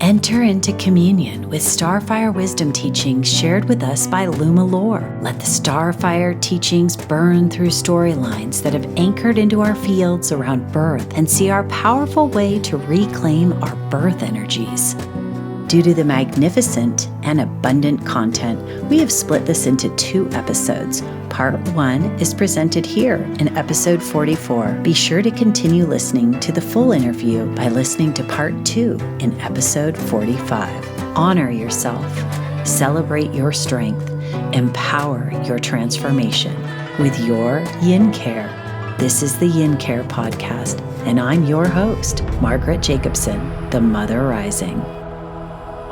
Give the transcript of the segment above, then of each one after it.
Enter into communion with Starfire Wisdom teachings shared with us by Luma Lor. Let the Starfire teachings burn through storylines that have anchored into our fields around birth and see our powerful way to reclaim our birth energies. Due to the magnificent and abundant content, we have split this into 2 episodes. Part 1 is presented here in episode 44. Be sure to continue listening to the full interview by listening to Part 2 in episode 45. Honor yourself, celebrate your strength, empower your transformation with your Yin-care. This is the Yin-care Podcast, and I'm your host, Margaret Jacobson, the Mother Rising.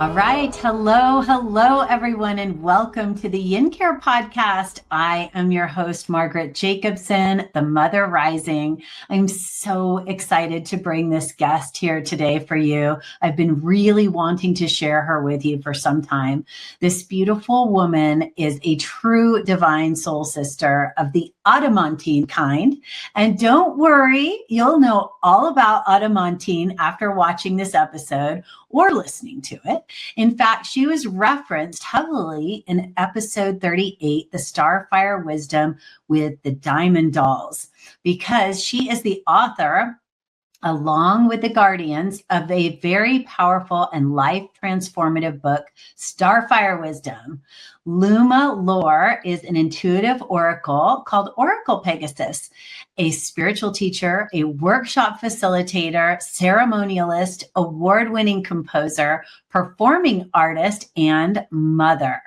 All right. Hello, everyone, and welcome to the Yin-care Podcast. I am your host, Margaret Jacobson, the Mother Rising. I'm so excited to bring this guest here today for you. I've been really wanting to share her with you for some time. This beautiful woman is a true divine soul sister of the Adamantine kind. And don't worry, you'll know all about Adamantine after watching this episode or listening to it. In fact, she was referenced heavily in episode 38, the Starfire Wisdom with the Diamond Dolls, because she is the author, along with the guardians, of a very powerful and life transformative book, Starfire Wisdom. Luma Lor is an intuitive oracle called Oracle Pegasus, a spiritual teacher, a workshop facilitator, ceremonialist, award-winning composer, performing artist, and mother.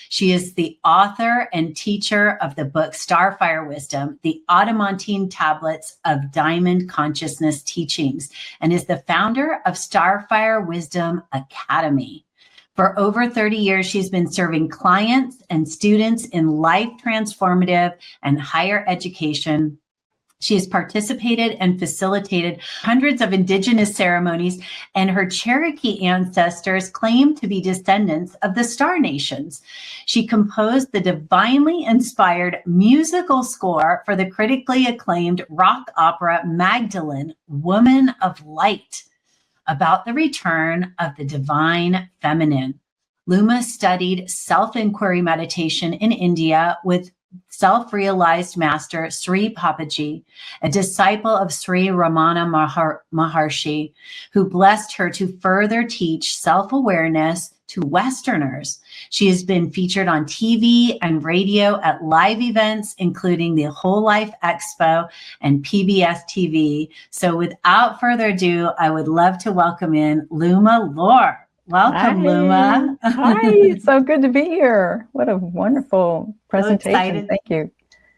She is the author and teacher of the book Starfire Wisdom, the Adamantine tablets of Diamond Consciousness teachings, and is the founder of Starfire Wisdom Academy. For over 30 years, she's been serving clients and students in life transformative and higher education. She has participated and facilitated hundreds of indigenous ceremonies, and her Cherokee ancestors claim to be descendants of the Star Nations. She composed the divinely inspired musical score for the critically acclaimed rock opera Magdalene, Woman of Light, about the return of the divine feminine. Luma studied self-inquiry meditation in India with self-realized master Sri Papaji, a disciple of Sri Ramana Maharshi, who blessed her to further teach self-awareness to Westerners. She has been featured on TV and radio at live events, including the Whole Life Expo and PBS TV. So without further ado, I would love to welcome in Luma Lor. Welcome, Hi. Luma. Hi, it's so good to be here. What a wonderful presentation. Thank you.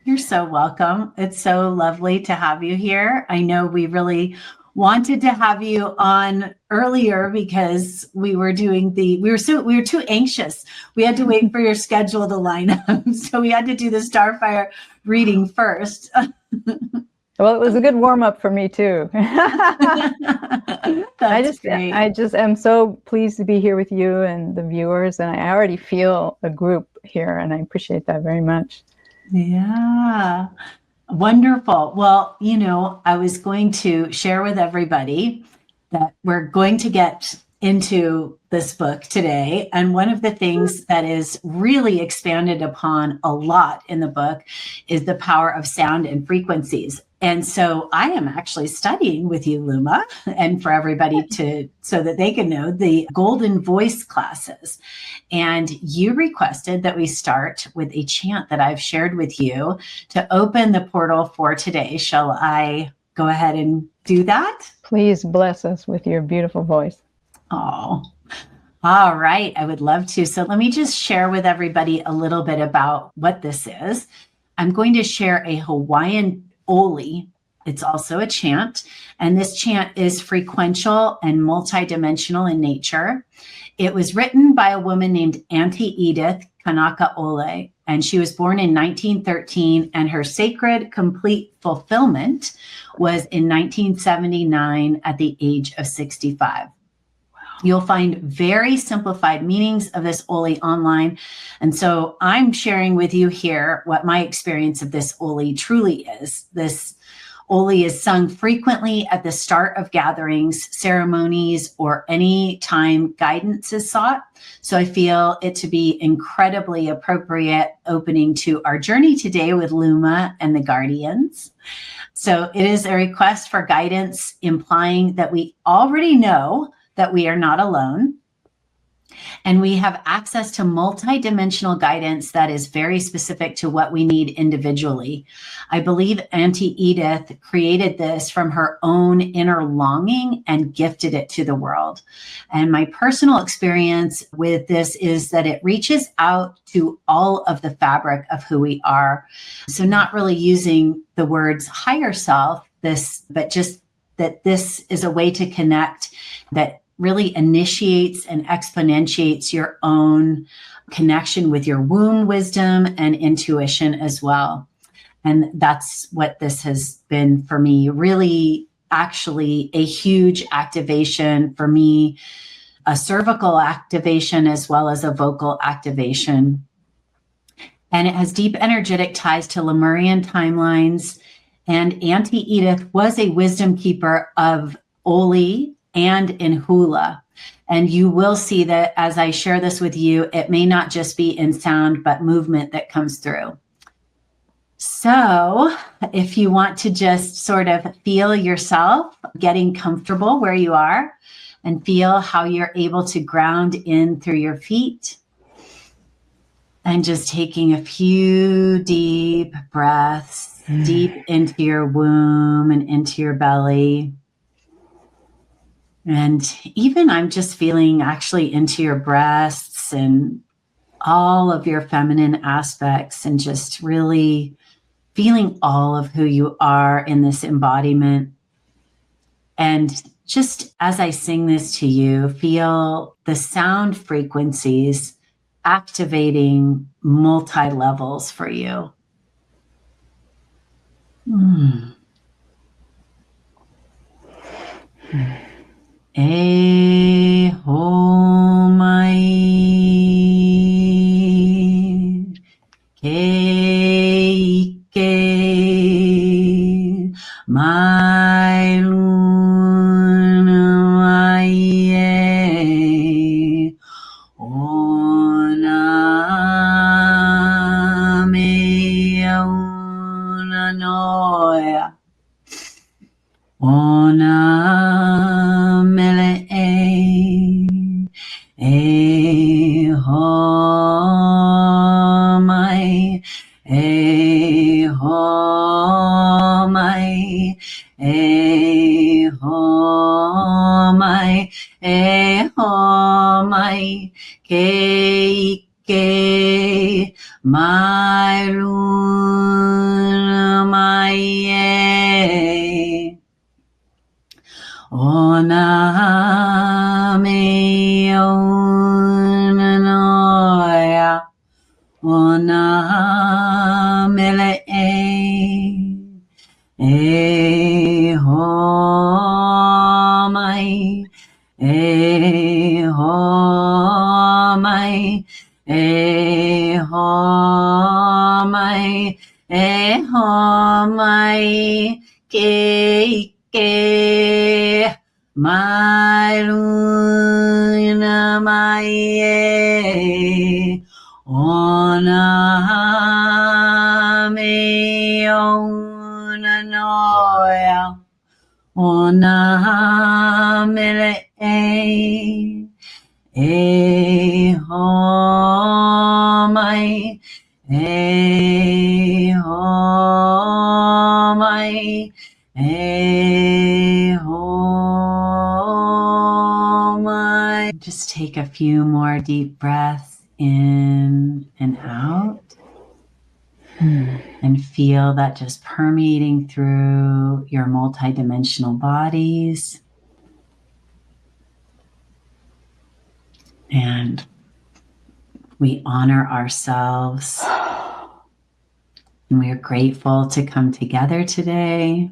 You're so welcome. It's so lovely to have you here. I know we really wanted to have you on earlier because we were too anxious. We had to wait for your schedule to line up. So we had to do the Starfire reading first. Well, it was a good warm up for me too. Great. I just am so pleased to be here with you and the viewers, and I already feel a group here, and I appreciate that very much. Yeah. Wonderful. Well, I was going to share with everybody that we're going to get into this book today. And one of the things that is really expanded upon a lot in the book is the power of sound and frequencies. And so I am actually studying with you, Luma, and for everybody so that they can know the Golden Voice classes. And you requested that we start with a chant that I've shared with you to open the portal for today. Shall I go ahead and do that? Please bless us with your beautiful voice. Oh, all right. I would love to. So let me just share with everybody a little bit about what this is. I'm going to share a Hawaiian Oli. It's also a chant, and this chant is frequential and multidimensional in nature. It was written by a woman named Auntie Edith Kanaka Ole, and she was born in 1913, and her sacred complete fulfillment was in 1979 at the age of 65. You'll find very simplified meanings of this Oli online. And so I'm sharing with you here what my experience of this Oli truly is. This Oli is sung frequently at the start of gatherings, ceremonies, or any time guidance is sought. So I feel it to be incredibly appropriate opening to our journey today with Luma and the Guardians. So it is a request for guidance, implying that we already know that we are not alone. And we have access to multidimensional guidance that is very specific to what we need individually. I believe Auntie Edith created this from her own inner longing and gifted it to the world. And my personal experience with this is that it reaches out to all of the fabric of who we are. So not really using the words higher self, but just that this is a way to connect that really initiates and exponentiates your own connection with your womb wisdom and intuition as well. And that's what this has been for me, really actually a huge activation for me, a cervical activation as well as a vocal activation. And it has deep energetic ties to Lemurian timelines. And Auntie Edith was a wisdom keeper of Oli and in hula. And you will see that as I share this with you, it may not just be in sound, but movement that comes through. So if you want to just sort of feel yourself getting comfortable where you are and feel how you're able to ground in through your feet and just taking a few deep breaths deep into your womb and into your belly. And even I'm just feeling actually into your breasts and all of your feminine aspects and just really feeling all of who you are in this embodiment. And just as I sing this to you, feel the sound frequencies activating multi-levels for you. Hō Mai, Mai Luna Mai, Ona Me Ona Noia, Ona Mele Hō Mai, Hō Mai, Hō Mai, Hō Mai, Ke Mai Luna Mai, Ona Me Ona Noia, Ona Mele Hō Mai, Hō Mai, Hō Mai, Hō Mai, Ke Mai Luna Mai, Ona Me Ona Noia, Ona Mele Hō Mai, Hō Mai, Hō Mai. Just take a few more deep breaths in and out. And feel that just permeating through your multidimensional bodies. And we honor ourselves. And we are grateful to come together today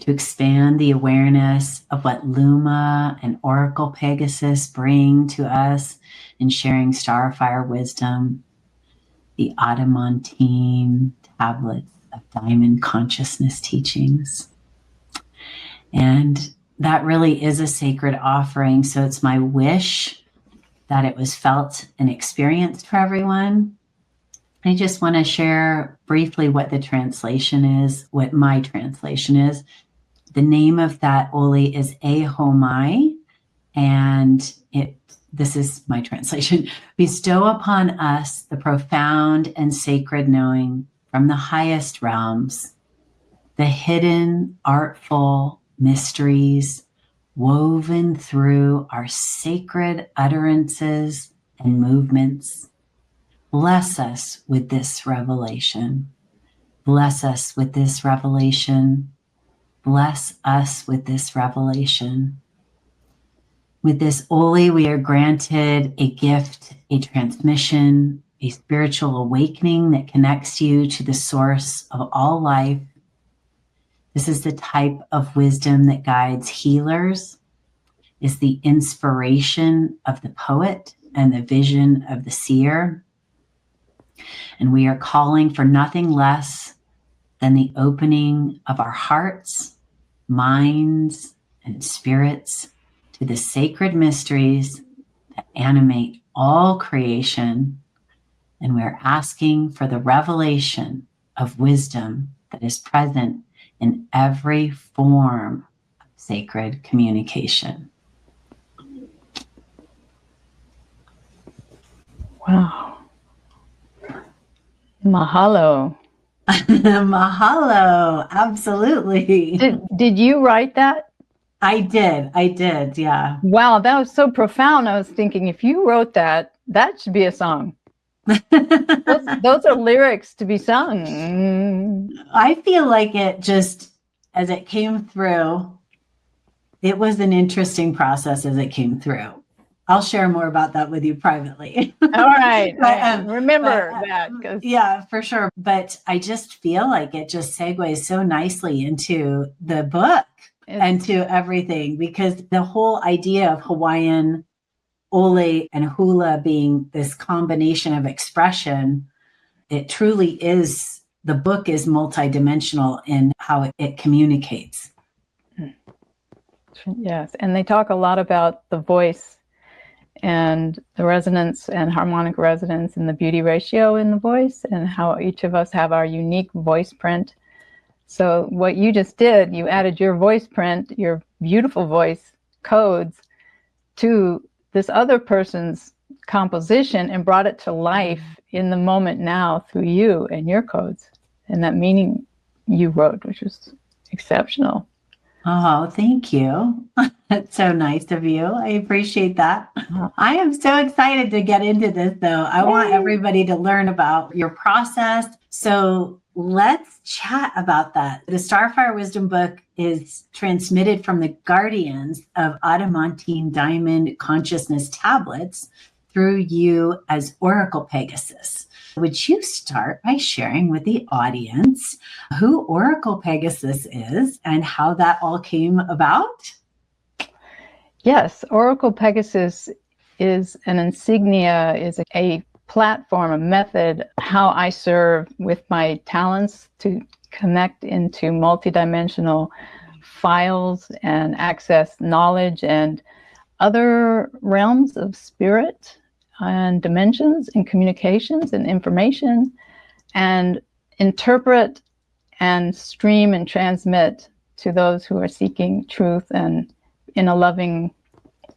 to expand the awareness of what Luma and Oracle Pegasus bring to us in sharing Starfire Wisdom, the Adamantine tablets of Diamond Consciousness teachings. And that really is a sacred offering. So it's my wish that it was felt and experienced for everyone. I just want to share briefly what the translation is, what my translation is. The name of that Oli is Hō Mai, and this is my translation. Bestow upon us the profound and sacred knowing from the highest realms, the hidden, artful mysteries woven through our sacred utterances and movements. Bless us with this revelation. Bless us with this revelation. Bless us with this revelation. With this Oli, we are granted a gift, a transmission, a spiritual awakening that connects you to the source of all life. This is the type of wisdom that guides healers, is the inspiration of the poet and the vision of the seer. And we are calling for nothing less than the opening of our hearts, minds, and spirits to the sacred mysteries that animate all creation. And we're asking for the revelation of wisdom that is present in every form of sacred communication. Wow. Mahalo. Mahalo. Absolutely. Did you write that? I did. Yeah. Wow, that was so profound. I was thinking, if you wrote that, that should be a song. those are lyrics to be sung. I feel like it just, as it came through, it was an interesting process as it came through. I'll share more about that with you privately. All right. Remember that. Yeah, for sure. But I just feel like it just segues so nicely into the book and to everything, because the whole idea of Hawaiian Ole and hula being this combination of expression, it truly is, the book is multidimensional in how it communicates. Yes. And they talk a lot about the voice and the resonance and harmonic resonance and the beauty ratio in the voice, and how each of us have our unique voice print. So what you just did, you added your voice print, your beautiful voice codes to this other person's composition and brought it to life in the moment now through you and your codes and that meaning you wrote, which was exceptional. Oh, thank you. That's so nice of you. I appreciate that. I am so excited to get into this, though. I want everybody to learn about your process. So let's chat about that. The Starfire Wisdom book is transmitted from the guardians of Adamantine diamond consciousness tablets through you as Oracle Pegasus. Would you start by sharing with the audience who Oracle Pegasus is and how that all came about? Yes, Oracle Pegasus is an insignia, is a platform, a method, how I serve with my talents to connect into multidimensional files and access knowledge and other realms of spirit and dimensions and communications and information, and interpret and stream and transmit to those who are seeking truth and in a loving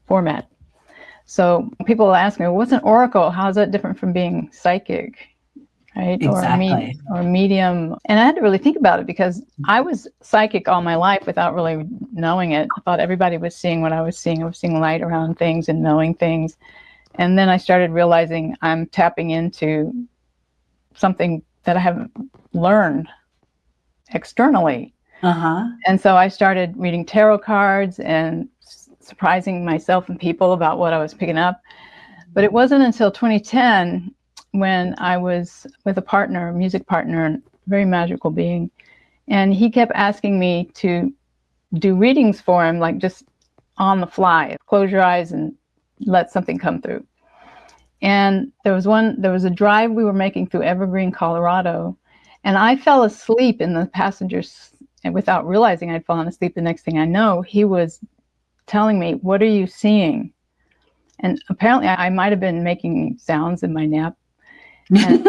format. So people ask me, what's an oracle? How is that different from being psychic? Right? Exactly. Or medium. And I had to really think about it, because I was psychic all my life without really knowing it. I thought everybody was seeing what I was seeing. I was seeing light around things and knowing things. And then I started realizing I'm tapping into something that I haven't learned externally. And so I started reading tarot cards and surprising myself and people about what I was picking up. But it wasn't until 2010 when I was with a partner, a music partner, a very magical being. And he kept asking me to do readings for him, like just on the fly. Close your eyes and let something come through. And there was a drive we were making through Evergreen, Colorado. And I fell asleep in the passenger's, and without realizing I'd fallen asleep. The next thing I know, he was telling me, "What are you seeing?" And apparently I might have been making sounds in my nap. And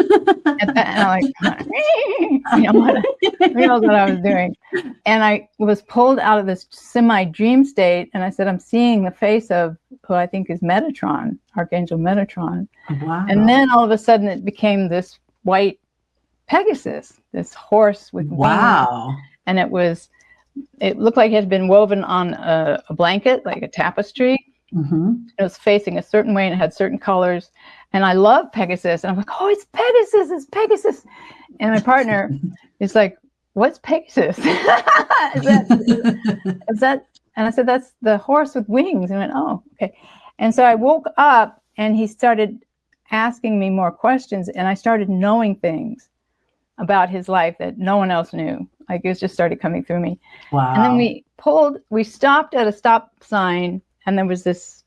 I'm like, who knows what I was doing. And I was pulled out of this semi-dream state, and I said, I'm seeing the face of who I think is Metatron, Archangel Metatron. Wow. And then all of a sudden it became this white Pegasus, this horse with wings. And it looked like it had been woven on a blanket, like a tapestry. Mm-hmm. It was facing a certain way and it had certain colors. And I love Pegasus. And I'm like, oh, it's Pegasus, it's Pegasus. And my partner is like, what's Pegasus? is that? And I said, that's the horse with wings. And I went, oh, okay. And so I woke up and he started asking me more questions. And I started knowing things about his life that no one else knew. Like it just started coming through me. Wow. And then we stopped at a stop sign. And there was this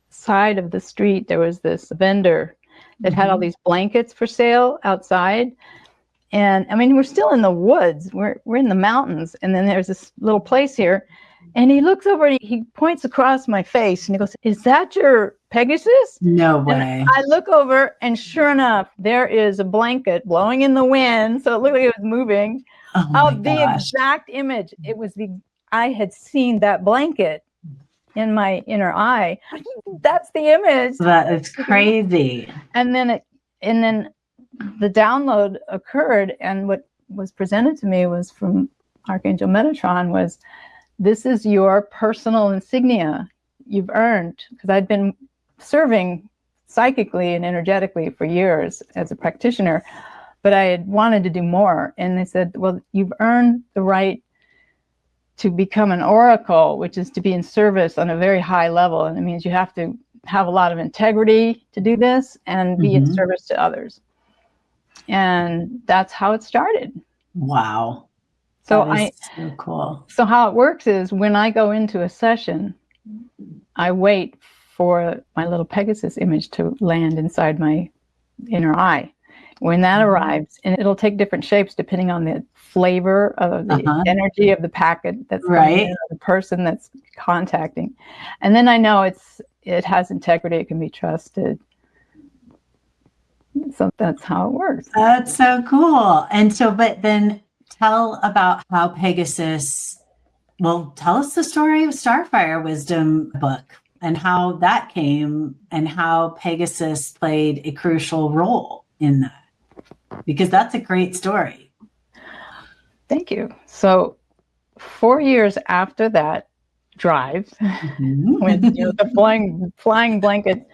side of the street, there was this vendor that had all these blankets for sale outside. And I mean, we're still in the woods, we're in the mountains. And then there's this little place here. And he looks over and he points across my face and he goes, is that your Pegasus? No way. And I look over and sure enough, there is a blanket blowing in the wind. So it looked like it was moving of the exact image. I had seen that blanket in my inner eye. That's the image. That is crazy. And then the download occurred, and what was presented to me was from Archangel Metatron was, this is your personal insignia you've earned, because I'd been serving psychically and energetically for years as a practitioner, but I had wanted to do more. And they said, well, you've earned the right to become an oracle, which is to be in service on a very high level. And it means you have to have a lot of integrity to do this and be in service to others. And that's how it started. Wow. So so cool. So how it works is when I go into a session, I wait for my little Pegasus image to land inside my inner eye. When that arrives, and it'll take different shapes depending on the flavor of the energy of the packet that's coming in, or the person that's contacting. And then I know it has integrity, it can be trusted. So that's how it works. That's so cool. And so, but then tell about how Pegasus, tell us the story of Starfire Wisdom book and how that came and how Pegasus played a crucial role in that. Because that's a great story. Thank you. So 4 years after that drive, when the flying blanket,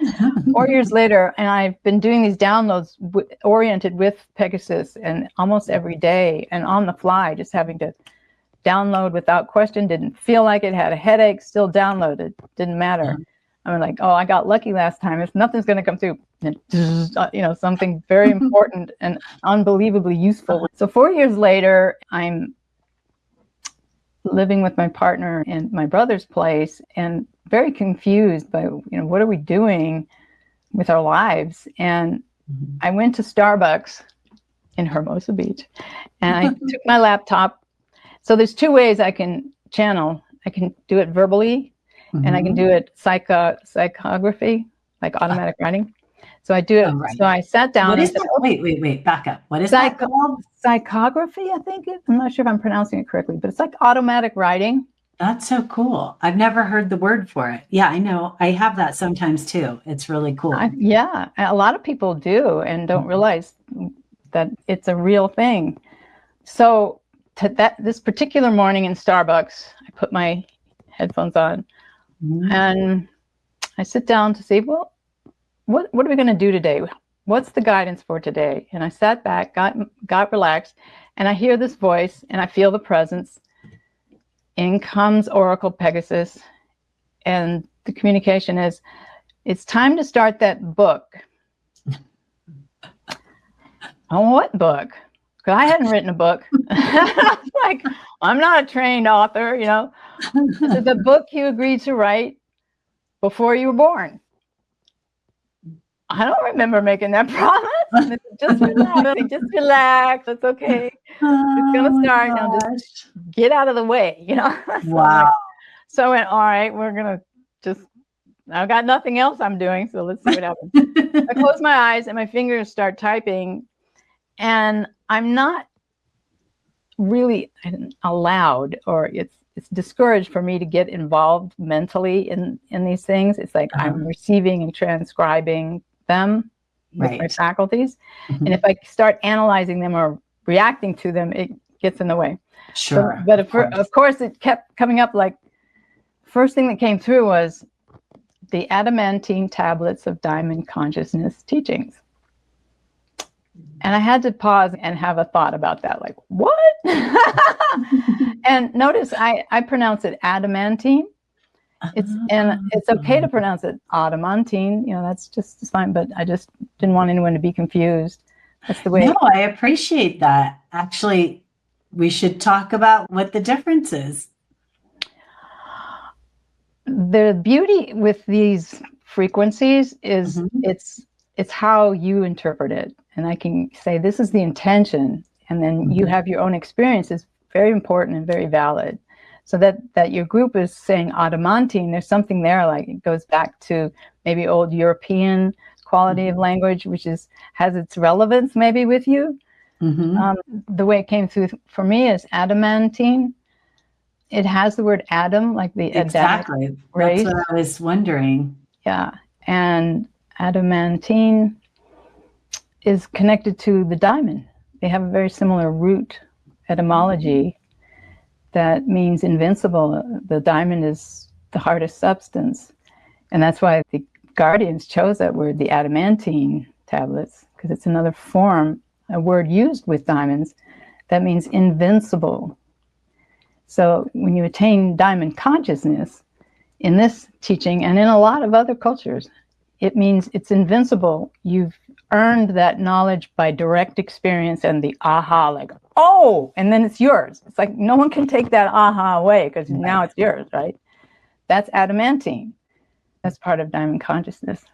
4 years later, and I've been doing these downloads oriented with Pegasus, and almost every day and on the fly, just having to download without question. Didn't feel like it, had a headache, still downloaded, didn't matter. I'm like, oh, I got lucky last time. If nothing's going to come through, something very important and unbelievably useful. So 4 years later, I'm living with my partner in my brother's place and very confused by, what are we doing with our lives? And I went to Starbucks in Hermosa Beach and I took my laptop. So there's two ways I can channel. I can do it verbally. And I can do it psychography, like automatic writing. So I do it. Right. So I sat down. What is that? Wait, back up. What is that called? Psychography, I think. I'm not sure if I'm pronouncing it correctly, but it's like automatic writing. That's so cool. I've never heard the word for it. Yeah, I know. I have that sometimes too. It's really cool. Yeah, a lot of people do and don't realize that it's a real thing. So this particular morning in Starbucks, I put my headphones on. And I sit down to say, well, what are we going to do today? What's the guidance for today? And I sat back, got relaxed, and I hear this voice and I feel the presence. In comes Oracle Pegasus. And the communication is, it's time to start that book. Oh, what book? Because I hadn't written a book. Like, I'm not a trained author, The book you agreed to write before you were born. I don't remember making that promise. Just relax. Just relax. It's okay. It's going to start. Now just get out of the way, Wow. So I went, all right, we're going to just, I've got nothing else I'm doing. So let's see what happens. I close my eyes and my fingers start typing. And I'm not really allowed, or it's discouraged for me to get involved mentally in these things. It's like I'm receiving and transcribing them with my faculties. And if I start analyzing them or reacting to them, it gets in the way. Sure. So, but of course, it kept coming up. Like, first thing that came through was the Adamantine tablets of diamond consciousness teachings. And I had to pause and have a thought about that. Like, what? And notice I pronounce it Adamantine. It's okay to pronounce it Adamantine. That's just fine. But I just didn't want anyone to be confused. That's the way. No, I appreciate that. Actually, we should talk about what the difference is. The beauty with these frequencies is it's how you interpret it. And I can say, this is the intention. And then you have your own experience is very important and very valid. So that your group is saying Adamantine, there's something there, like it goes back to maybe old European quality of language, which has its relevance maybe with you. The way it came through for me is Adamantine. It has the word Adam, like the Adamic race. That's what I was wondering. Yeah. And Adamantine is connected to the diamond. They have a very similar root etymology that means invincible. The diamond is the hardest substance. And that's why the guardians chose that word, the Adamantine tablets, because it's another form, a word used with diamonds that means invincible. So when you attain diamond consciousness in this teaching and in a lot of other cultures, it means it's invincible. You've earned that knowledge by direct experience and the aha, like, oh, and then it's yours. It's like no one can take that aha away because now it's yours, right? That's Adamantine. That's part of diamond consciousness.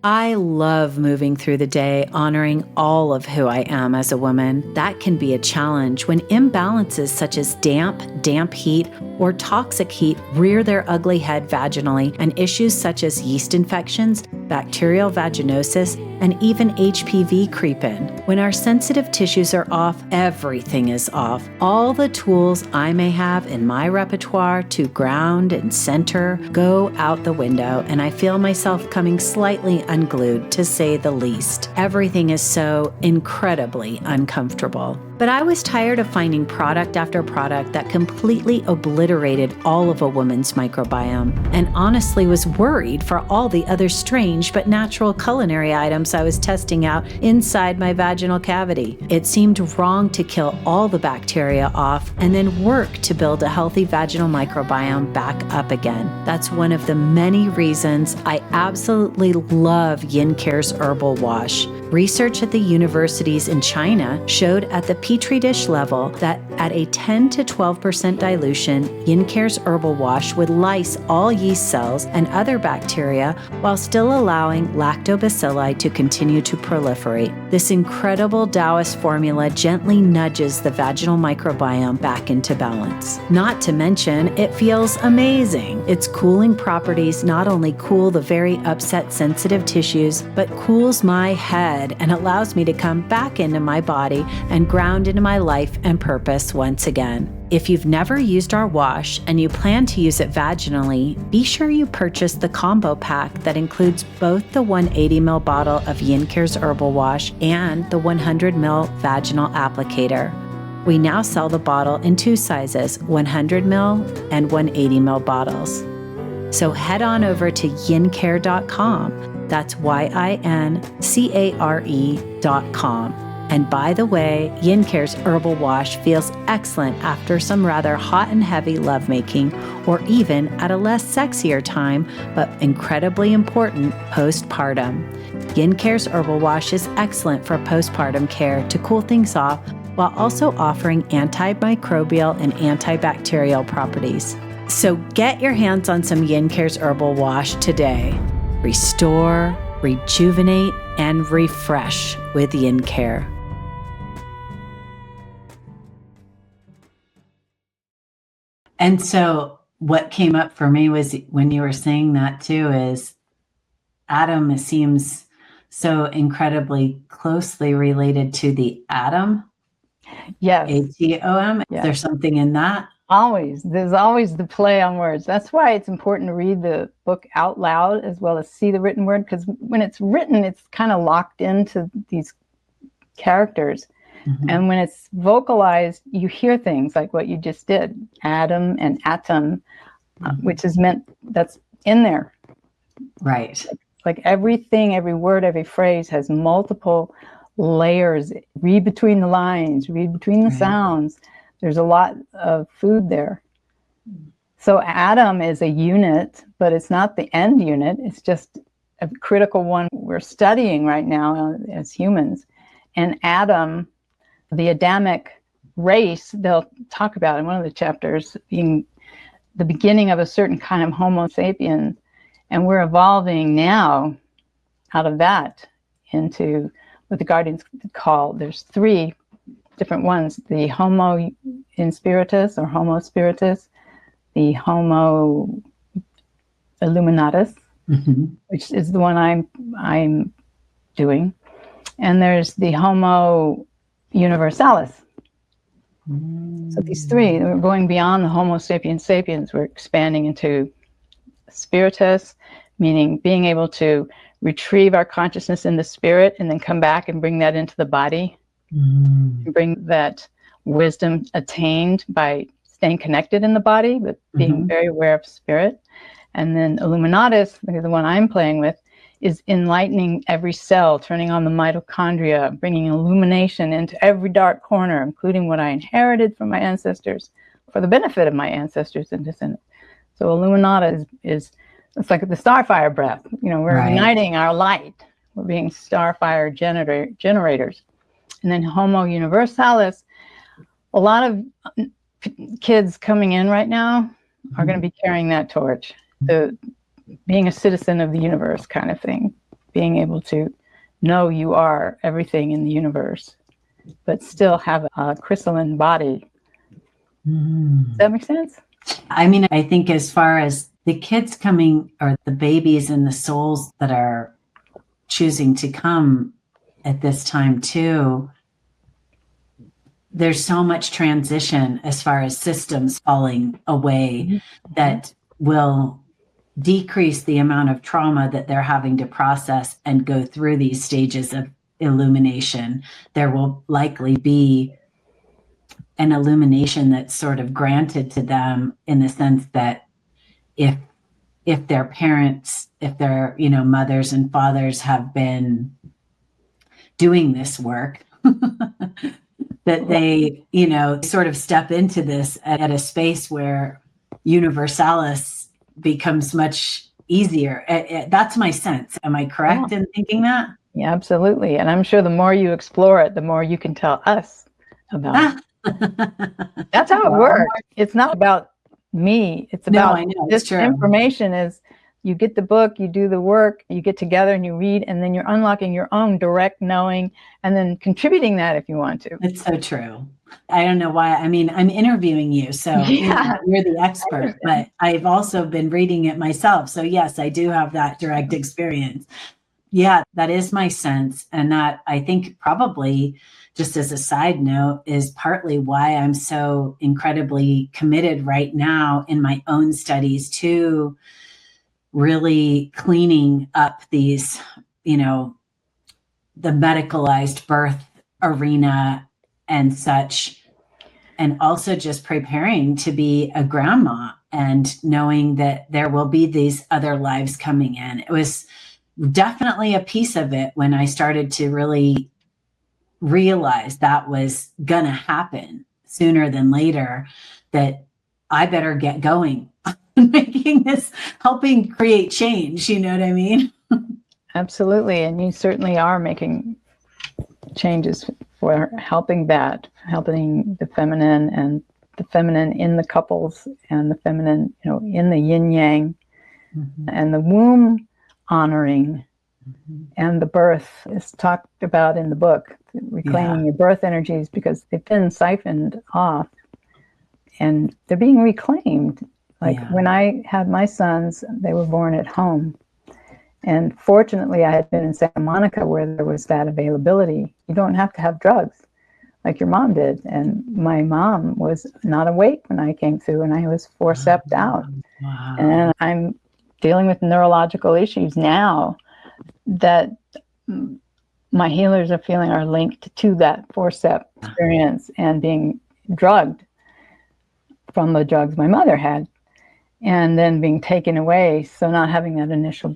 I love moving through the day, honoring all of who I am as a woman. That can be a challenge when imbalances such as damp heat, or toxic heat rear their ugly head vaginally, and issues such as yeast infections, bacterial vaginosis, and even HPV creep in. When our sensitive tissues are off, everything is off. All the tools I may have in my repertoire to ground and center go out the window, and I feel myself coming slightly unglued, to say the least. Everything is so incredibly uncomfortable. But I was tired of finding product after product that completely obliterated all of a woman's microbiome, and honestly was worried for all the other strange but natural culinary items I was testing out inside my vaginal cavity. It seemed wrong to kill all the bacteria off and then work to build a healthy vaginal microbiome back up again. That's one of the many reasons I absolutely love Yin-care's herbal wash. Research at the universities in China showed at the Petri dish level that at a 10 to 12% dilution, Yin-care's herbal wash would lyse all yeast cells and other bacteria while still allowing lactobacilli to continue to proliferate. This incredible Taoist formula gently nudges the vaginal microbiome back into balance. Not to mention, it feels amazing. Its cooling properties not only cool the very upset sensitive tissues, but cools my head and allows me to come back into my body and ground into my life and purpose once again. If you've never used our wash and you plan to use it vaginally, be sure you purchase the combo pack that includes both the 180 ml bottle of Yin-care's herbal wash and the 100 ml vaginal applicator. We now sell the bottle in two sizes, 100 ml and 180 ml bottles. So head on over to yincare.com. That's yincare.com. And by the way, Yin-care's herbal wash feels excellent after some rather hot and heavy lovemaking, or even at a less sexier time, but incredibly important, postpartum. Yin-care's herbal wash is excellent for postpartum care to cool things off, while also offering antimicrobial and antibacterial properties. So get your hands on some Yin-care's herbal wash today. Restore, rejuvenate, and refresh with Yin-care. And so what came up for me was when you were saying that too, is Adam seems so incredibly closely related to the atom. Yes. ATOM. Yes. Is there something in that? Always. There's always the play on words. That's why it's important to read the book out loud as well as see the written word, because when it's written, it's kind of locked into these characters. Mm-hmm. And when it's vocalized, you hear things like what you just did, Adam and atom, which is meant, that's in there. Right. Like everything, every word, every phrase has multiple layers. Read between the lines, read between the sounds. There's a lot of food there. So atom is a unit, but it's not the end unit. It's just a critical one we're studying right now as humans. And Adam, the Adamic race, they'll talk about in one of the chapters being the beginning of a certain kind of Homo sapien. And we're evolving now out of that into what the Guardians call, there's 3 different ones, the Homo in Spiritus or Homo Spiritus, the Homo Illuminatus, which is the one I'm doing, and there's the Homo Universalis. So these 3, we're going beyond the Homo sapiens sapiens. We're expanding into Spiritus, meaning being able to retrieve our consciousness in the spirit and then come back and bring that into the body. Bring that wisdom attained by staying connected in the body, but being very aware of spirit. And then Illuminatus, the one I'm playing with, is enlightening every cell, turning on the mitochondria, bringing illumination into every dark corner, including what I inherited from my ancestors, for the benefit of my ancestors and descendants. So Illuminata is it's like the Starfire Breath. You know, we're igniting our light. We're being Starfire generators. And then Homo Universalis, a lot of kids coming in right now are going to be carrying that torch, the being a citizen of the universe kind of thing, being able to know you are everything in the universe, but still have a crystalline body. Does that make sense? I mean, I think as far as the kids coming, or the babies and the souls that are choosing to come at this time too, there's so much transition as far as systems falling away that will decrease the amount of trauma that they're having to process and go through these stages of illumination. There will likely be an illumination that's sort of granted to them in the sense that if their parents, if their, mothers and fathers have been doing this work, that they, sort of step into this at a space where Universalis becomes much easier. That's my sense. Am I correct in thinking that? Yeah, absolutely. And I'm sure the more you explore it, the more you can tell us about it. That's how it works. It's not about me. It's about this information is, you get the book, you do the work, you get together and you read, and then you're unlocking your own direct knowing and then contributing that if you want to. It's so true. I don't know why. I mean, I'm interviewing you, so you're the expert, but I've also been reading it myself. So yes, I do have that direct experience. Yeah, that is my sense. And that, I think, probably, just as a side note, is partly why I'm so incredibly committed right now in my own studies to really cleaning up these, the medicalized birth arena and such, and also just preparing to be a grandma and knowing that there will be these other lives coming in. It was definitely a piece of it when I started to really realize that was gonna happen sooner than later, that I better get going making this, helping create change. You know what I mean? Absolutely. And you certainly are making changes for helping the feminine, and the feminine in the couples, and the feminine, in the yin yang, and the womb honoring And the birth is talked about in the book, reclaiming your birth energies, because they've been siphoned off and they're being reclaimed. Like when I had my sons, they were born at home. And fortunately, I had been in Santa Monica where there was that availability. You don't have to have drugs like your mom did. And my mom was not awake when I came through, and I was forceps out. Wow. And I'm dealing with neurological issues now that my healers are feeling are linked to that forceps experience and being drugged from the drugs my mother had, and then being taken away. So not having that initial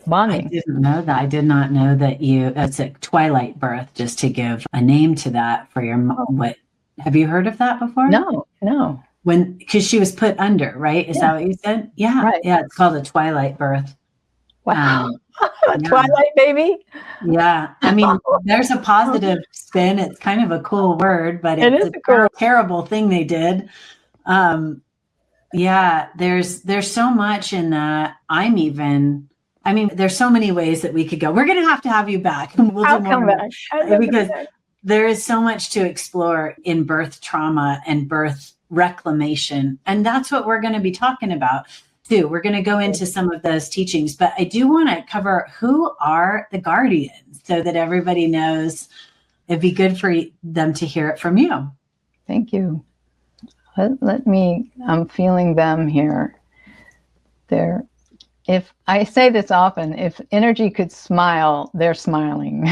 bonding. I didn't know that. I did not know that it's a twilight birth, just to give a name to that for your what. Have you heard of that before? No. Because she was put under, right? Is that what you said? Yeah. Right. Yeah. It's called a twilight birth. Wow. Twilight baby. Yeah. I mean, there's a positive spin. It's kind of a cool word, but it's a terrible thing they did. Yeah, there's so much in that. There's so many ways that we could go. We're going to have you back. I'll come back. Because there is so much to explore in birth trauma and birth reclamation. And that's what we're going to be talking about too. We're going to go into some of those teachings, but I do want to cover who are the guardians so that everybody knows. It'd be good for them to hear it from you. Thank you. I'm feeling them here. If I say this often, if energy could smile, they're smiling.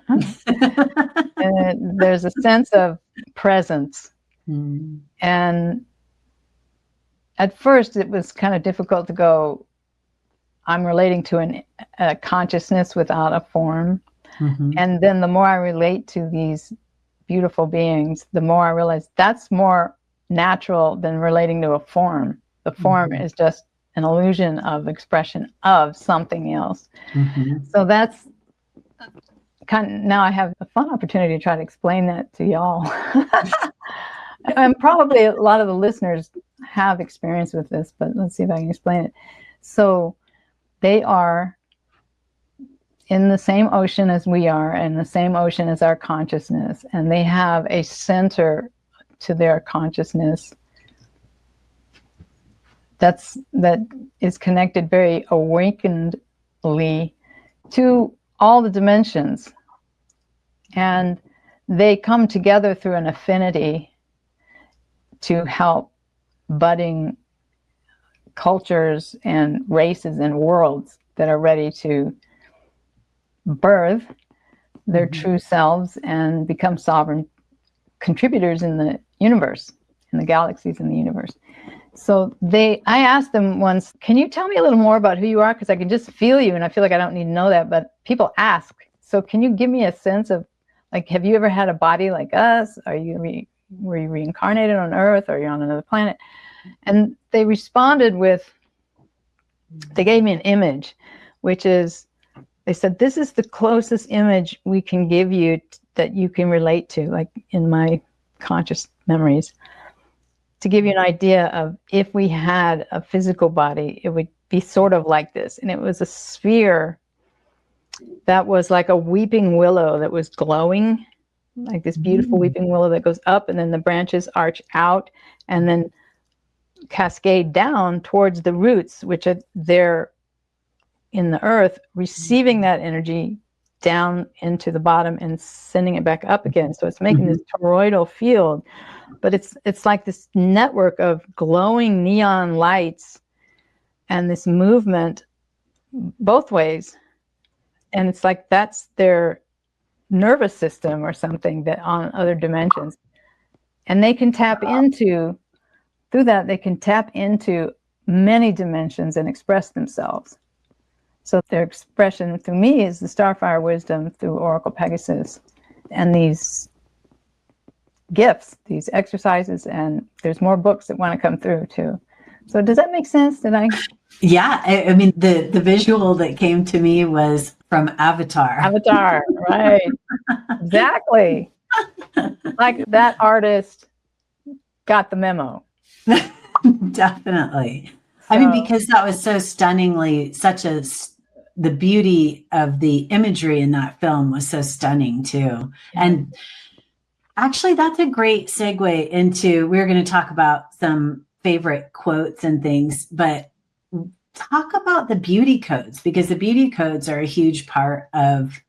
And there's a sense of presence. And at first it was kind of difficult to go, I'm relating to a consciousness without a form. And then the more I relate to these beautiful beings, the more I realize that's more natural than relating to a form. The form is just an illusion of expression of something else. So that's now I have a fun opportunity to try to explain that to y'all. And probably a lot of the listeners have experience with this, but let's see if I can explain it. So they are in the same ocean as we are, and the same ocean as our consciousness, and they have a center to their consciousness that is connected very awakenedly to all the dimensions, and they come together through an affinity to help budding cultures and races and worlds that are ready to birth their true selves and become sovereign contributors in the universe, in the galaxies in the universe. So I asked them once, can you tell me a little more about who you are? Because I can just feel you, and I feel like I don't need to know that, but people ask. So can you give me a sense of, like, have you ever had a body like us? Were you reincarnated on Earth, or are you on another planet? And they responded they gave me an image, which is, they said, this is the closest image we can give you that you can relate to, like in my conscious memories, to give you an idea of if we had a physical body, it would be sort of like this. And it was a sphere that was like a weeping willow that was glowing, like this beautiful weeping willow that goes up, and then the branches arch out and then cascade down towards the roots, which are there in the earth, receiving that energy down into the bottom and sending it back up again. So it's making this toroidal field, but it's like this network of glowing neon lights and this movement both ways. And it's like that's their nervous system or something that on other dimensions. And they can tap into, through that, they can tap into many dimensions and express themselves. So their expression through me is the Starfire Wisdom through Oracle Pegasus, and these gifts, these exercises, and there's more books that want to come through too. So does that make sense? Yeah, I mean, the visual that came to me was from Avatar. Avatar, right. Exactly. Like that artist got the memo. Definitely. So, I mean, because that was so stunningly, such a the beauty of the imagery in that film was so stunning too. Yeah. And actually, that's a great segue into, we're going to talk about some favorite quotes and things, but talk about the beauty codes, because the beauty codes are a huge part of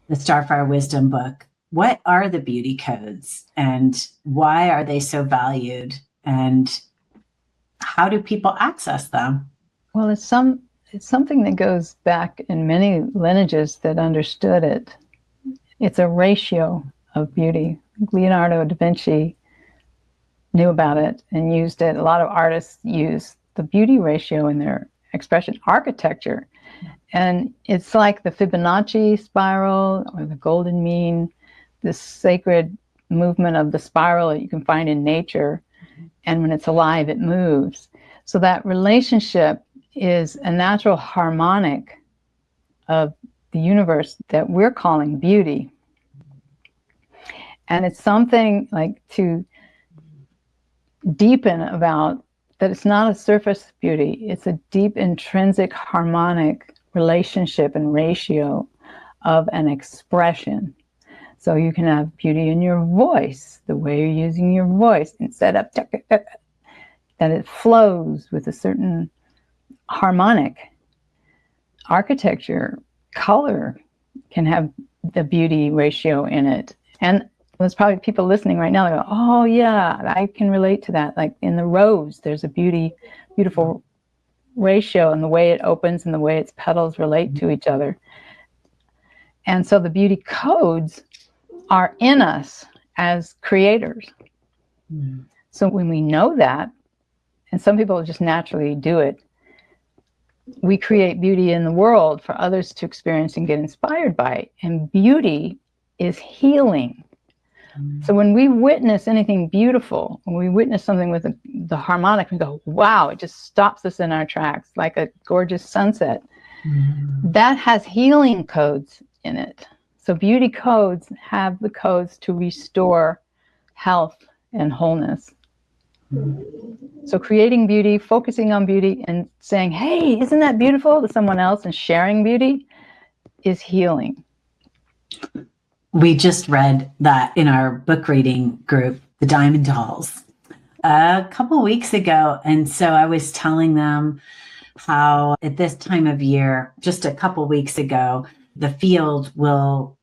the Starfire Wisdom book. What are the beauty codes and why are they so valued, and how do people access them? Well, it's something that goes back in many lineages that understood it. It's a ratio of beauty. Leonardo da Vinci knew about it and used it. A lot of artists use the beauty ratio in their expression, architecture. And it's like the Fibonacci spiral or the golden mean, this sacred movement of the spiral that you can find in nature. And when it's alive, it moves. So that relationship is a natural harmonic of the universe that we're calling beauty. And it's something like to deepen about that. It's not a surface beauty. It's a deep intrinsic harmonic relationship and ratio of an expression. So you can have beauty in your voice, the way you're using your voice, and set up that it flows with a certain harmonic. Architecture, color can have the beauty ratio in it. And there's probably people listening right now that go, oh yeah, I can relate to that. Like in the rose, there's a beautiful ratio in the way it opens and the way its petals relate to each other. And so the beauty codes are in us as creators. Mm. So when we know that, and some people just naturally do it, we create beauty in the world for others to experience and get inspired by. And beauty is healing. Mm. So when we witness anything beautiful, when we witness something with the harmonic, we go, wow, it just stops us in our tracks, like a gorgeous sunset. Mm. That has healing codes in it. So beauty codes have the codes to restore health and wholeness. So creating beauty, focusing on beauty, and saying, hey, isn't that beautiful, to someone else, and sharing beauty is healing. We just read that in our book reading group, The Diamond Dolls, a couple weeks ago. And so I was telling them how at this time of year, just a couple weeks ago, the field will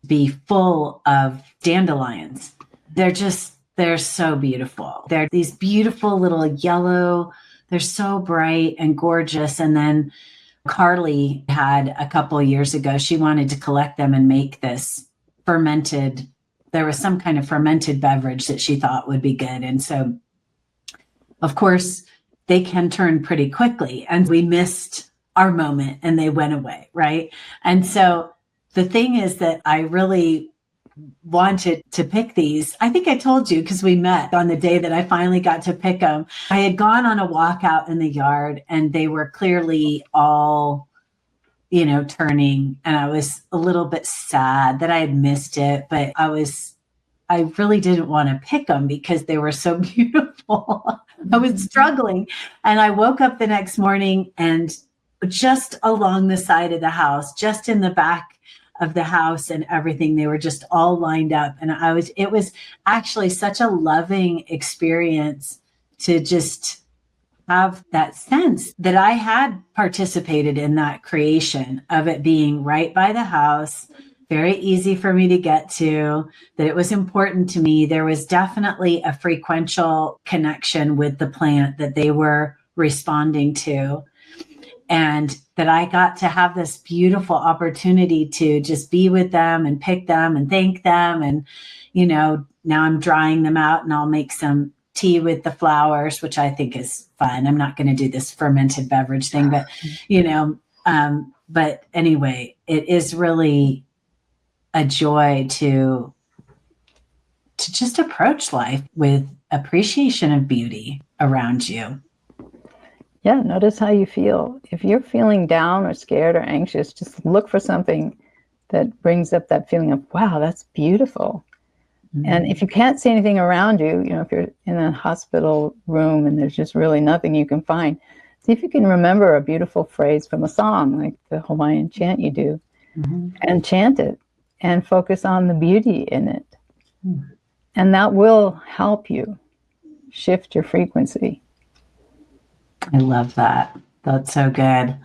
be full of dandelions. They're so beautiful. They're these beautiful little yellow, they're so bright and gorgeous. And then Carly had a couple years ago, she wanted to collect them and make this fermented, there was some kind of fermented beverage that she thought would be good. And so, of course, they can turn pretty quickly. And we missed our moment and they went away, right? And so the thing is that I really wanted to pick these. I think I told you because we met on the day that I finally got to pick them. I had gone on a walk out in the yard and they were clearly all, turning. And I was a little bit sad that I had missed it, but I really didn't want to pick them because they were so beautiful. I was struggling. And I woke up the next morning and just along the side of the house, just in the back of the house and everything, they were just all lined up. And it was actually such a loving experience to just have that sense that I had participated in that creation of it being right by the house, very easy for me to get to, that it was important to me. There was definitely a frequential connection with the plant that they were responding to. And that I got to have this beautiful opportunity to just be with them and pick them and thank them. And, now I'm drying them out and I'll make some tea with the flowers, which I think is fun. I'm not going to do this fermented beverage thing, but, but anyway, it is really a joy to just approach life with appreciation of beauty around you. Yeah, notice how you feel. If you're feeling down or scared or anxious, just look for something that brings up that feeling of, wow, that's beautiful. Mm-hmm. And if you can't see anything around you, if you're in a hospital room and there's just really nothing you can find, See if you can remember a beautiful phrase from a song, like the Hawaiian chant you do, and chant it and focus on the beauty in it. And that will help you shift your frequency. I love that. That's so good.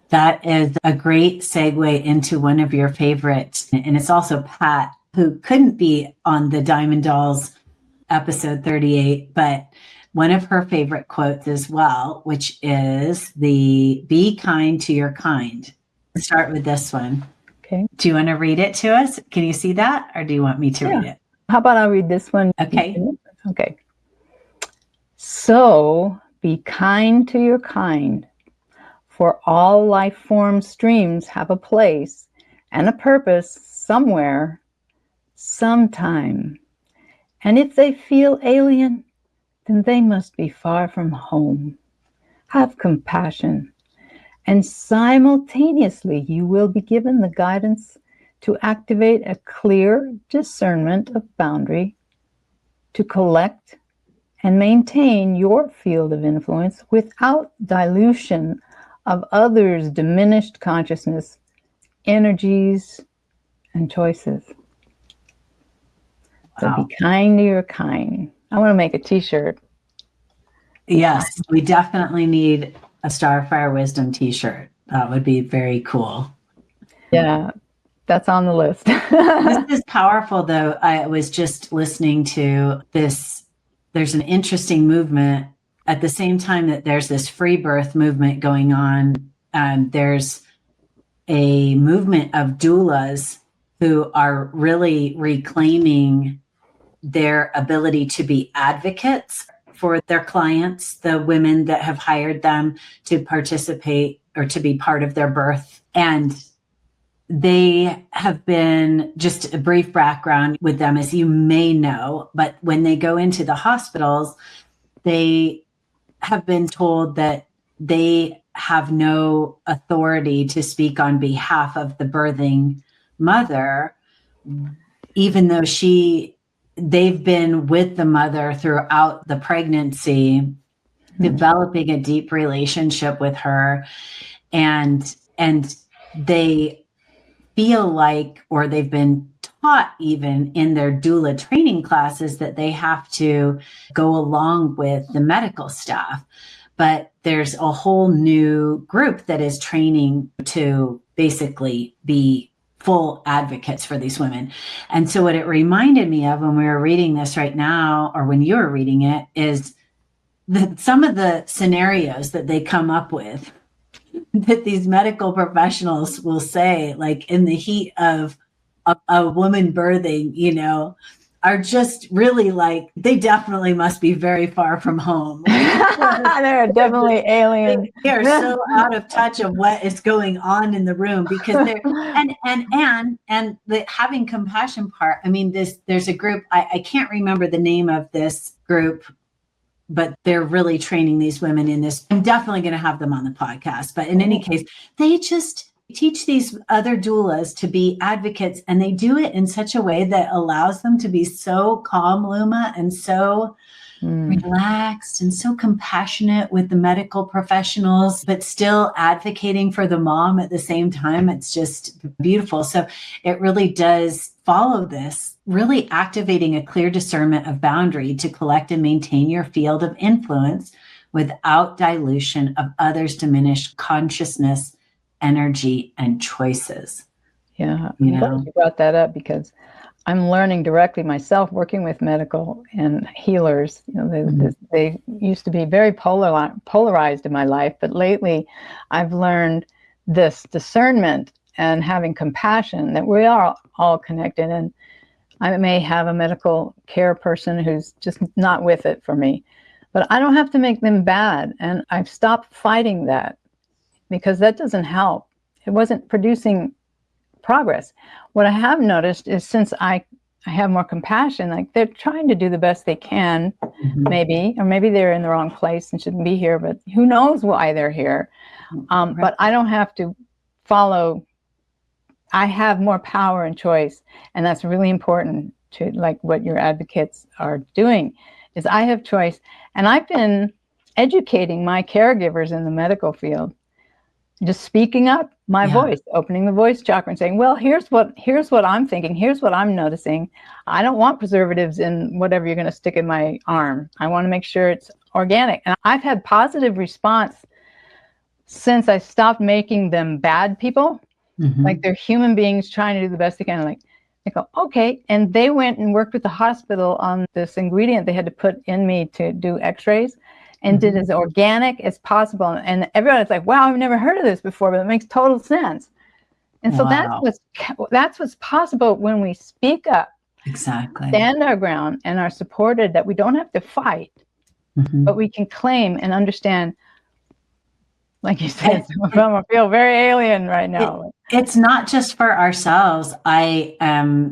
That is a great segue into one of your favorites. And it's also Pat, who couldn't be on the Diamond Dolls episode 38, but one of her favorite quotes as well, which is the "be kind to your kind." Let's start with this one. Okay. Do you want to read it to us? Can you see that? Or do you want me to read it? How about I read this one? Okay. Okay. So be kind to your kind, for all life form streams have a place and a purpose somewhere, sometime. And if they feel alien, then they must be far from home. Have compassion, and simultaneously you will be given the guidance to activate a clear discernment of boundary, to collect and maintain your field of influence without dilution of others' diminished consciousness, energies, and choices. So be kind to your kind. I want to make a t-shirt. Yes, we definitely need a Starfire Wisdom t-shirt. That would be very cool. Yeah, that's on the list. This is powerful, though. I was just listening to this. There's an interesting movement at the same time that there's this free birth movement going on. There's a movement of doulas who are really reclaiming their ability to be advocates for their clients, the women that have hired them to participate or to be part of their birth. And they have been, just a brief background with them, as you may know, but when they go into the hospitals, they have been told that they have no authority to speak on behalf of the birthing mother, even though they've been with the mother throughout the pregnancy, developing a deep relationship with her. And they feel like, or they've been taught even in their doula training classes, that they have to go along with the medical staff. But there's a whole new group that is training to basically be full advocates for these women. And so what it reminded me of when we were reading this right now, or when you were reading it, is that some of the scenarios that they come up with, that these medical professionals will say, like in the heat of a woman birthing, are just really like, they definitely must be very far from home. They're definitely aliens. They're so out of touch of what is going on in the room, because they're and the having compassion part. I mean, there's a group, I can't remember the name of this group, but they're really training these women in this. I'm definitely going to have them on the podcast. But in any case, they just teach these other doulas to be advocates, and they do it in such a way that allows them to be so calm, Luma, and so relaxed and so compassionate with the medical professionals, but still advocating for the mom at the same time. It's just beautiful. So it really does follow this, really activating a clear discernment of boundary to collect and maintain your field of influence without dilution of others' diminished consciousness, energy, and choices. Yeah, I'm glad you brought that up, because I'm learning directly myself, working with medical and healers. They used to be very polarized in my life, but lately I've learned this discernment and having compassion, that we are all connected. And I may have a medical care person who's just not with it for me, but I don't have to make them bad. And I've stopped fighting that, because that doesn't help. It wasn't producing progress. What I have noticed is, since I have more compassion, like, they're trying to do the best they can, maybe, or maybe they're in the wrong place and shouldn't be here, but who knows why they're here. But I don't have to follow. I have more power and choice. And that's really important to, like, what your advocates are doing, is I have choice. And I've been educating my caregivers in the medical field, just speaking up my voice, opening the voice chakra and saying, well, here's what I'm thinking. Here's what I'm noticing. I don't want preservatives in whatever you're going to stick in my arm. I want to make sure it's organic. And I've had positive response since I stopped making them bad people. Like they're human beings trying to do the best they can. Like, I go, okay. And they went and worked with the hospital on this ingredient they had to put in me to do x-rays, and did as organic as possible. And everybody's like, wow, I've never heard of this before, but it makes total sense. And so that's what's possible when we speak up, exactly, stand our ground, and are supported, that we don't have to fight, but we can claim and understand. Like you said, I feel very alien right now. It's not just for ourselves. I'm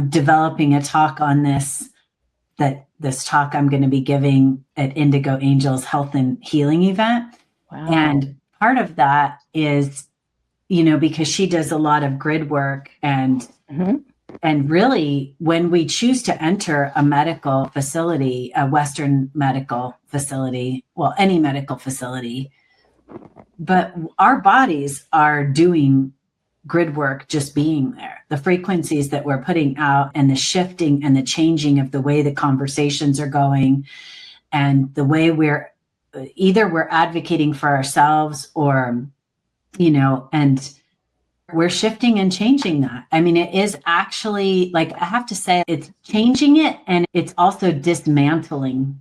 developing a talk on this, this talk I'm going to be giving at Indigo Angels Health and Healing event. Wow. And part of that is, because she does a lot of grid work, and really, when we choose to enter a medical facility, a Western medical facility, well, any medical facility, but our bodies are doing grid work just being there. The frequencies that we're putting out, and the shifting and the changing of the way the conversations are going, and the way we're advocating for ourselves, or, and we're shifting and changing that. I mean, it is actually, like, I have to say, it's changing it, and it's also dismantling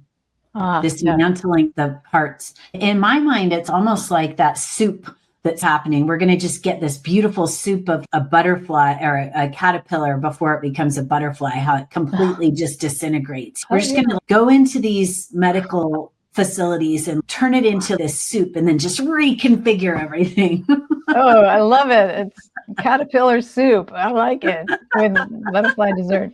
the parts. In my mind, it's almost like that soup that's happening. We're going to just get this beautiful soup of a butterfly or a caterpillar before it becomes a butterfly, how it completely just disintegrates. We're just going to go into these medical facilities and turn it into this soup, and then just reconfigure everything. Oh, I love it. It's caterpillar soup. I like it, with butterfly dessert.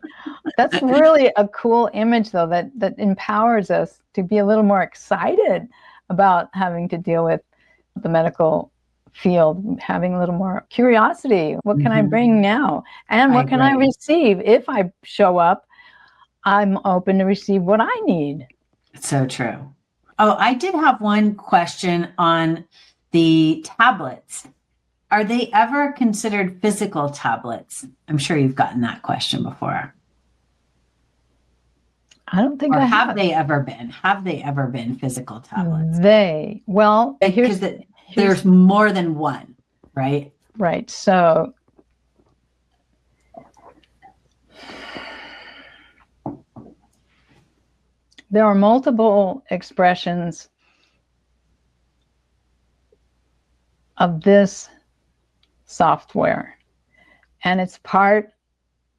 That's really a cool image, though, that empowers us to be a little more excited about having to deal with the medical field, having a little more curiosity. What can I bring now? And what can I receive? If I show up, I'm open to receive what I need. So true. Oh, I did have one question on the tablets. Are they ever considered physical tablets? I'm sure you've gotten that question before. I don't think or I have. They ever been? Have they ever been physical tablets? Because there's more than one, right? Right. So there are multiple expressions of this software, and it's part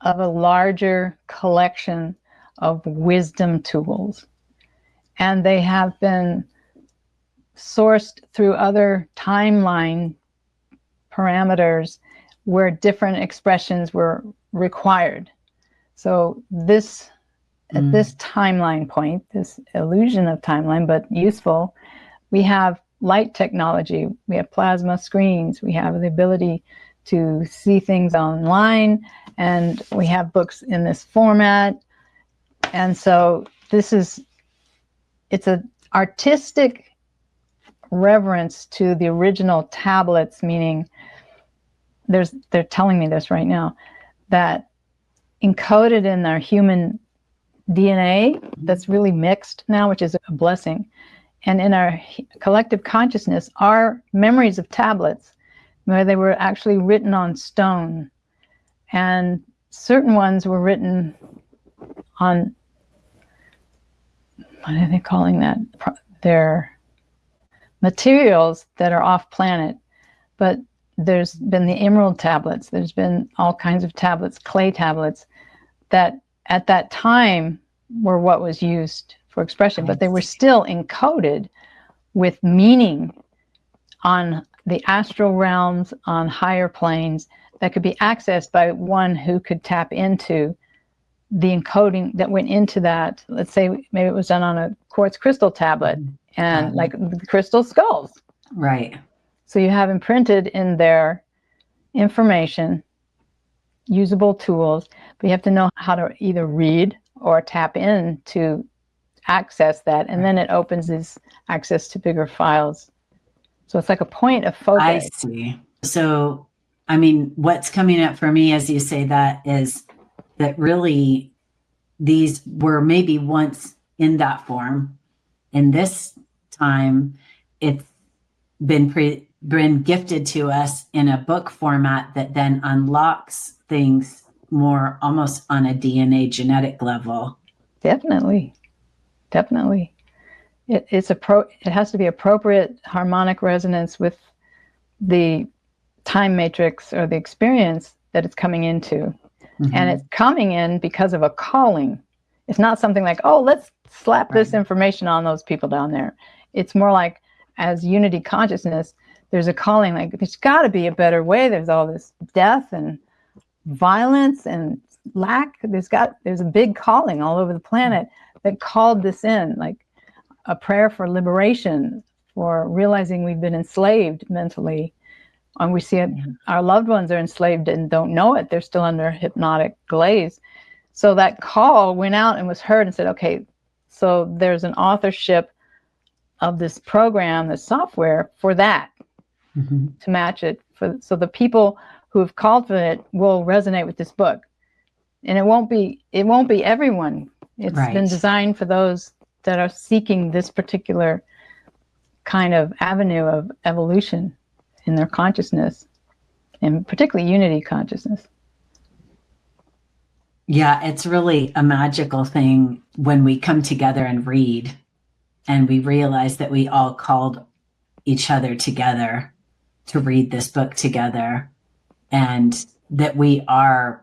of a larger collection of wisdom tools. And they have been sourced through other timeline parameters where different expressions were required. So this, at this timeline point, this illusion of timeline, but useful, we have light technology, we have plasma screens, we have the ability to see things online, and we have books in this format. And so it's an artistic reverence to the original tablets, meaning they're telling me this right now, that encoded in our human DNA that's really mixed now, which is a blessing. And in our collective consciousness are memories of tablets where they were actually written on stone. And certain ones were written on, what are they calling that? They're materials that are off planet. But there's been the emerald tablets. There's been all kinds of tablets, clay tablets, that at that time were what was used for expression, but they were still encoded with meaning on the astral realms, on higher planes, that could be accessed by one who could tap into the encoding that went into that. Let's say maybe it was done on a quartz crystal tablet, and like the crystal skulls. Right. So you have imprinted in their information, usable tools, but you have to know how to either read or tap into access that, and then it opens this access to bigger files. So it's like a point of focus. I see. So, I mean, what's coming up for me as you say that is that really these were maybe once in that form. In this time, it's been gifted to us in a book format that then unlocks things more almost on a DNA genetic level. Definitely. It has to be appropriate harmonic resonance with the time matrix or the experience that it's coming into. Mm-hmm. And it's coming in because of a calling. It's not something like, oh, let's slap this information on those people down there. It's more like, as unity consciousness, there's a calling, like there's got to be a better way. There's all this death and violence and lack. There's a big calling all over the planet that called this in, like a prayer for liberation, for realizing we've been enslaved mentally. And we see it, our loved ones are enslaved and don't know it. They're still under hypnotic glaze. So that call went out and was heard and said, okay, so there's an authorship of this program, this software for that, to match it. So the people who have called for it will resonate with this book. And it won't be everyone. It's been designed for those that are seeking this particular kind of avenue of evolution in their consciousness, and particularly unity consciousness. Yeah, it's really a magical thing when we come together and read, and we realize that we all called each other together to read this book together, and that we asked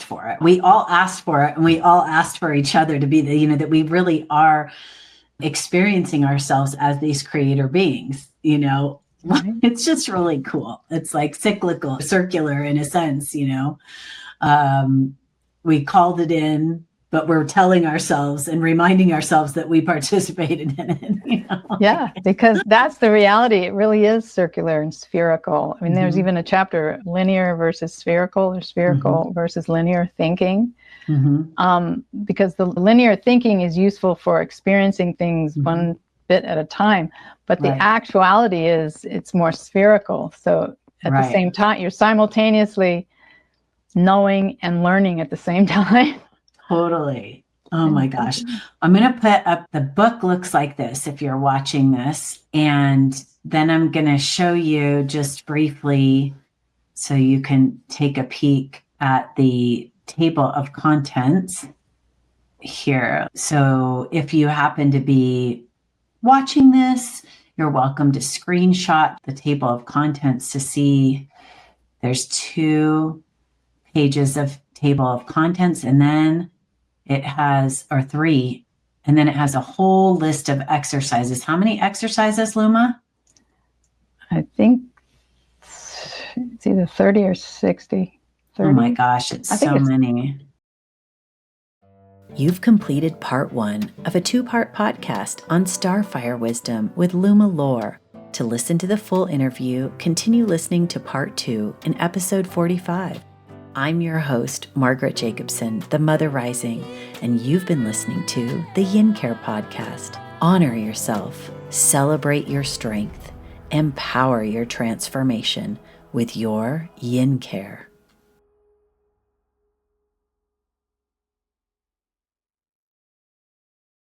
for it. We all asked for it, and we all asked for each other to be that we really are experiencing ourselves as these creator beings, It's just really cool. It's like cyclical, circular in a sense, we called it in, but we're telling ourselves and reminding ourselves that we participated in it. Yeah, because that's the reality. It really is circular and spherical. I mean, there's even a chapter, linear versus spherical, or spherical versus linear thinking. Because the linear thinking is useful for experiencing things one bit at a time, but the actuality is it's more spherical. So at the same time, you're simultaneously knowing and learning at the same time. Totally. Oh my gosh. I'm going to put up, the book looks like this if you're watching this. And then I'm going to show you just briefly so you can take a peek at the table of contents here. So if you happen to be watching this, you're welcome to screenshot the table of contents to see there's 2 pages of table of contents, and then it has, or 3, and then it has a whole list of exercises. How many exercises, Luma? I think it's either 30 or 60. 30. Oh my gosh, it's so many. You've completed part 1 of a 2-part podcast on Starfire Wisdom with Luma Lor. To listen to the full interview, continue listening to part 2 in episode 45. I'm your host, Margaret Jacobson, the Mother Rising, and you've been listening to the Yin-care Podcast. Honor yourself, celebrate your strength, empower your transformation with your Yin-care.